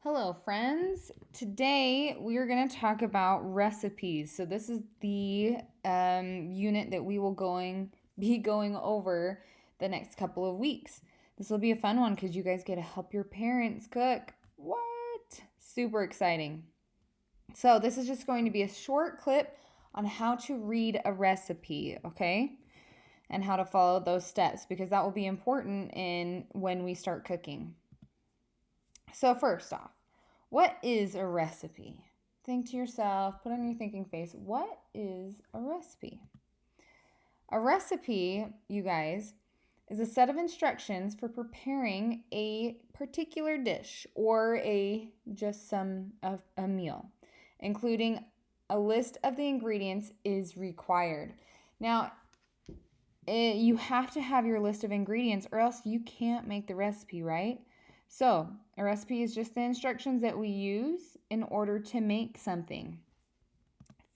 Hello, friends. Today we are going to talk about recipes. So this is the unit that we will be going over the next couple of weeks. This will be a fun one because you guys get to help your parents cook. What? Super exciting. So this is just going to be a short clip on how to read a recipe, okay? And how to follow those steps because that will be important in when we start cooking. So first off, what is a recipe? Think to yourself, put on your thinking face, what is a recipe? A recipe, you guys, is a set of instructions for preparing a particular dish or a meal, including a list of the ingredients is required. Now, you have to have your list of ingredients or else you can't make the recipe, right? So, a recipe is just the instructions that we use in order to make something.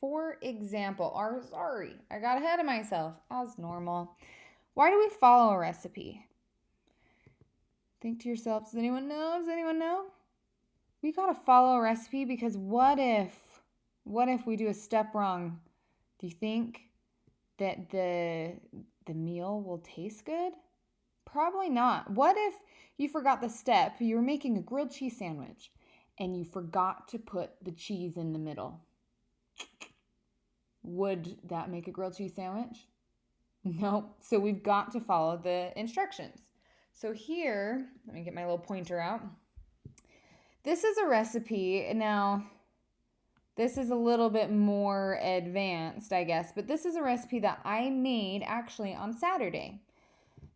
For example, I got ahead of myself, as normal. Why do we follow a recipe? Think to yourself, does anyone know? Does anyone know? We gotta follow a recipe because what if we do a step wrong? Do you think that the meal will taste good? Probably not. What if you forgot the step? You were making a grilled cheese sandwich and you forgot to put the cheese in the middle. Would that make a grilled cheese sandwich? Nope. So we've got to follow the instructions. So here, let me get my little pointer out. This is a recipe. Now, this is a little bit more advanced, I guess, but this is a recipe that I made actually on Saturday.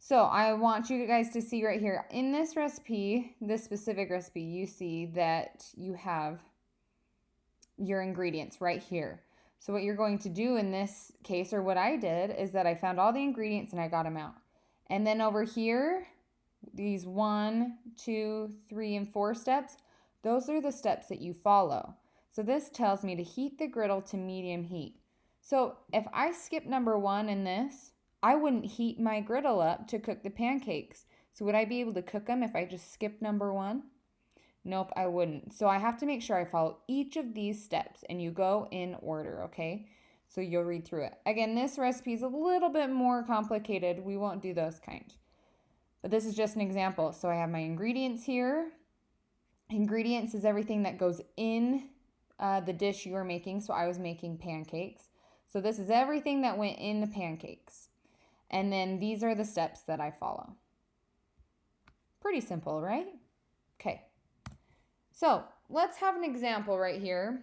So I want you guys to see right here in this recipe, this specific recipe, you see that you have your ingredients right here. So what you're going to do in this case, or what I did, is that I found all the ingredients and I got them out. And then over here, these 1, 2, 3, and 4 steps, those are the steps that you follow. So this tells me to heat the griddle to medium heat. So if I skip number 1 in this, I wouldn't heat my griddle up to cook the pancakes. So would I be able to cook them if I just skipped number 1? Nope, I wouldn't. So I have to make sure I follow each of these steps and you go in order, okay? So you'll read through it. Again, this recipe is a little bit more complicated. We won't do those kind. But this is just an example. So I have my ingredients here. Ingredients is everything that goes in the dish you are making. So I was making pancakes. So this is everything that went in the pancakes. And then these are the steps that I follow. Pretty simple, right? Okay. So let's have an example right here.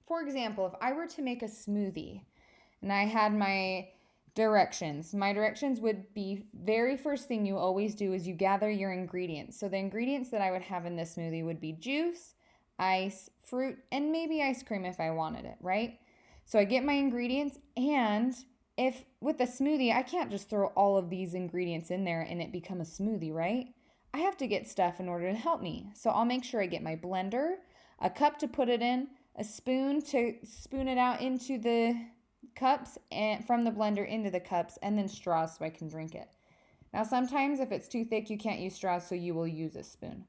For example, if I were to make a smoothie and I had my directions would be very first thing you always do is you gather your ingredients. So the ingredients that I would have in this smoothie would be juice, ice, fruit, and maybe ice cream if I wanted it, right? So I get my ingredients, and if with a smoothie, I can't just throw all of these ingredients in there and it become a smoothie, right? I have to get stuff in order to help me. So I'll make sure I get my blender, a cup to put it in, a spoon to spoon it out into the cups and from the blender into the cups, and then straws so I can drink it. Now sometimes if it's too thick, you can't use straws, so you will use a spoon.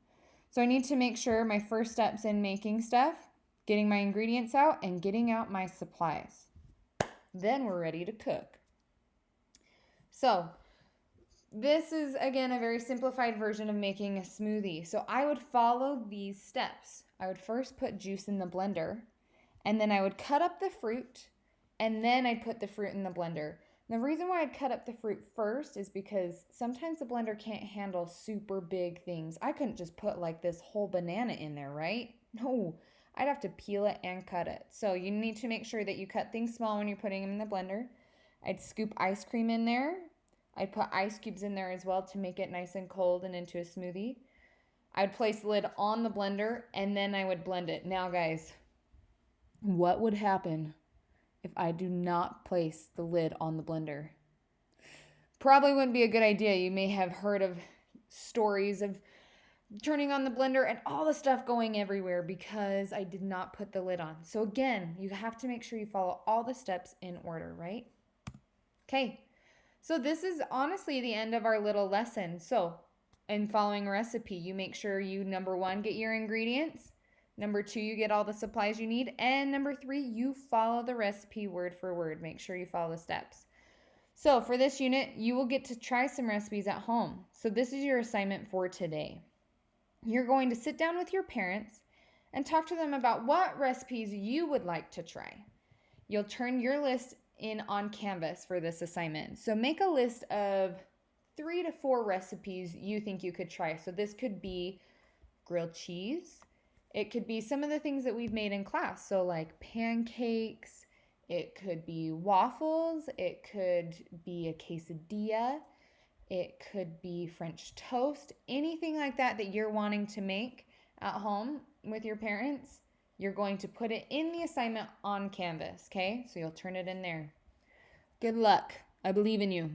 So I need to make sure my first steps in making stuff, getting my ingredients out, and getting out my supplies. Then we're ready to cook. So this is, again, a very simplified version of making a smoothie. So I would follow these steps. I would first put juice in the blender, and then I would cut up the fruit, and then I'd put the fruit in the blender. And the reason why I'd cut up the fruit first is because sometimes the blender can't handle super big things. I couldn't just put like this whole banana in there, right? No, I'd have to peel it and cut it. So you need to make sure that you cut things small when you're putting them in the blender. I'd scoop ice cream in there. I'd put ice cubes in there as well to make it nice and cold and into a smoothie. I'd place the lid on the blender and then I would blend it. Now, guys, what would happen if I do not place the lid on the blender? Probably wouldn't be a good idea. You may have heard of stories of turning on the blender and all the stuff going everywhere because I did not put the lid on. So again, you have to make sure you follow all the steps in order, right? Okay. So this is honestly the end of our little lesson. So in following a recipe. You make sure you, number one, get your ingredients. Number two, you get all the supplies you need. And number three, you follow the recipe word for word. Make sure you follow the steps. So for this unit, you will get to try some recipes at home. So this is your assignment for today. You're going to sit down with your parents and talk to them about what recipes you would like to try. You'll turn your list in on Canvas for this assignment. So make a list of 3 to 4 recipes you think you could try. So this could be grilled cheese. It could be some of the things that we've made in class. So like pancakes, it could be waffles, it could be a quesadilla, it could be French toast, anything like that that you're wanting to make at home with your parents. You're going to put it in the assignment on Canvas, okay? So you'll turn it in there. Good luck. I believe in you.